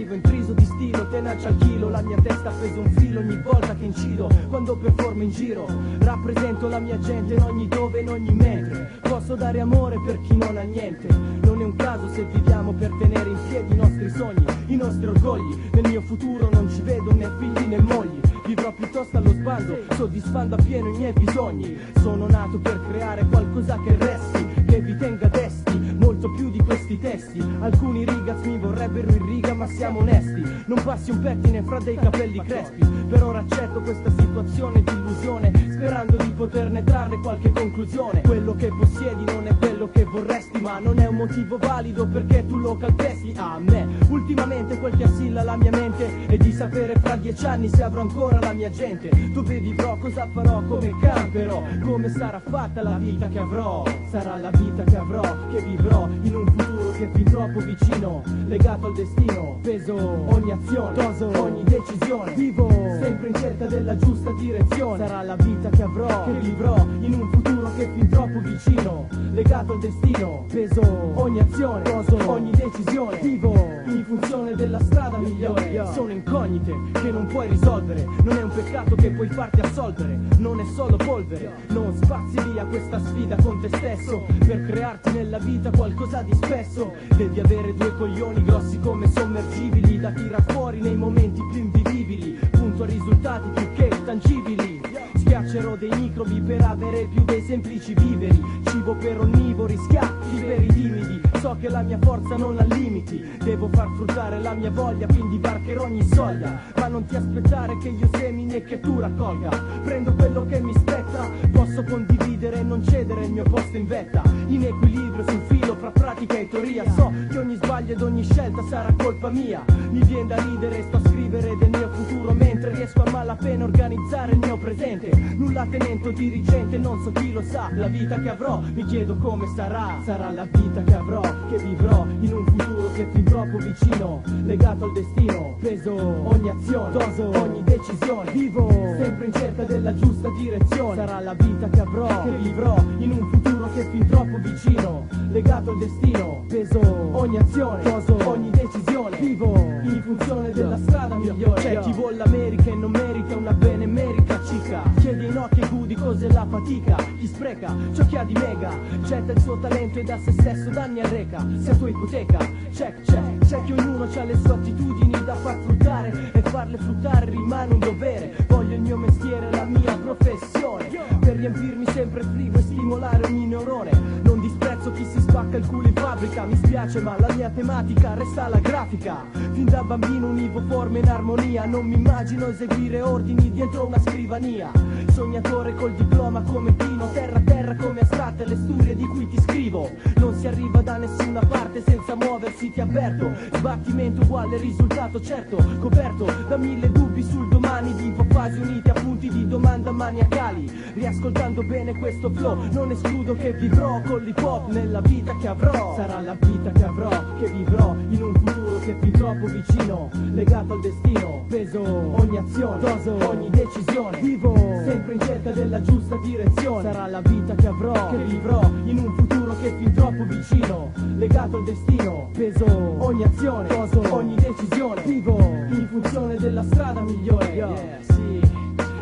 Scrivo intriso di stilo, tenacia al chilo. La mia testa ha preso un filo ogni volta che incido. Quando performo in giro rappresento la mia gente in ogni dove, in ogni mentre. Posso dare amore per chi non ha niente. Non è un caso se viviamo per tenere in piedi i nostri sogni, i nostri orgogli. Nel mio futuro non ci vedo né figli né mogli. Vivrò piuttosto allo sbando, soddisfando appieno i miei bisogni. Sono nato per creare qualcosa che resti, che vi tenga desti, molto più di questi testi. Alcuni rigaz mi vorrebbero in riga, ma siamo onesti. Non passi un pettine fra dei capelli crespi. Per ora accetto questa situazione di illusione, sperando di poterne trarre qualche conclusione. Quello che possiedi non è quello che vorresti, ma non è un motivo valido perché tu lo calpesti. A me ultimamente quel che assilla la mia mente è di sapere fra 10 anni se avrò ancora la mia gente. Dove vivrò, cosa farò, come camperò, come sarà fatta la vita che avrò. Sarà la vita che avrò, che vivrò in un futuro che è fin troppo vicino, legato al destino. Peso ogni azione, toso ogni decisione. Vivo sempre in cerca della giusta direzione. Sarà la vita che avrò, che vivrò in un futuro che è fin troppo vicino, legato al destino. Peso ogni azione, toso ogni decisione. Vivo in funzione della strada migliore. Sono incognite che non puoi risolvere, non è un peccato che puoi farti assolvere. Non è solo polvere, non spazi via questa sfida con te stesso per crearti nella vita qualcosa di spesso. Devi avere due coglioni grossi come sommergibili da tirar fuori nei momenti più invivibili. Punto a risultati più che tangibili. Schiaccerò dei microbi per avere più dei semplici viveri. Cibo per onnivori, schiaffi per i timidi. So che la mia forza non ha limiti. Devo far fruttare la mia voglia, quindi varcherò ogni soglia. Ma non ti aspettare che io semini e che tu raccolga. Prendo quello che mi spetta, posso condividere e non cedere il mio posto in vetta. In equilibrio sul filo fra pratica e teoria. So che ogni sbaglio ed ogni scelta sarà colpa mia. Mi viene da ridere, sto a scrivere del mio futuro mentre riesco a malapena organizzare il mio presente. Nulla tenento dirigente, non so chi lo sa. La vita che avrò, mi chiedo come sarà. Sarà la vita che avrò, che vivrò in un futuro che è fin troppo vicino, legato al destino. Peso ogni azione, toso ogni decisione. Vivo sempre in cerca della giusta direzione. Sarà la vita che avrò, che vivrò in un futuro che è fin troppo vicino, legato al destino. Peso ogni azione, toso ogni decisione. Vivo in funzione della strada migliore. C'è chi vuole l'America e non merita una benemerica cica. Chiede in occhi e gudi cos'è la fatica. Chi spreca ciò che ha di mega, getta il suo talento e da se stesso danni arreca. Sia tua ipoteca, check check. C'è che ognuno ha le sue attitudini da far fruttare e farle fruttare rimane un dovere. Voglio il mio mestiere, la mia professione, per riempirmi sempre il frigo e stimolare ogni neurone. Non disprezzo chi si spacca il culo in fabbrica, mi spiace ma la mia tematica resta la grafica. Fin da bambino univo forme in armonia, non mi immagino eseguire ordini dietro una scrivania. Sognatore col diploma come Pino, terra a terra come astratte le storie di cui ti scrivo. Non si arriva da nessuna parte senza muoversi, ti avverto. Sbattimento uguale risultato certo, coperto da 1000 dubbi sul domani. Vivo fasi unite a punti di domanda maniacali. Riascoltando bene questo flow, non escludo che vivrò con l'hip hop nella vita che avrò. Sarà la vita che avrò, che vivrò in un futuro che è fin troppo vicino, legato al destino. Peso ogni azione, toso ogni decisione. Vivo sempre in cerca della giusta direzione. Sarà la vita che avrò, che vivrò in un futuro che è fin troppo vicino, legato al destino. Peso ogni azione, toso ogni decisione. Vivo in funzione della strada migliore. Yeah, sì,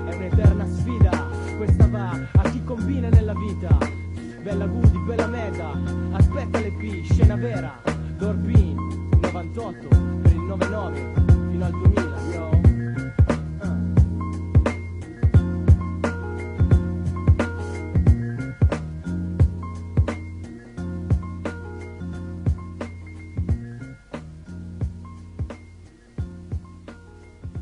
è un'eterna sfida. Questa va a chi combina nella vita. Bella Goody, bella meta. Aspetta l'EP, scena vera. Dorbin, 98 per il 99 fino al 2000.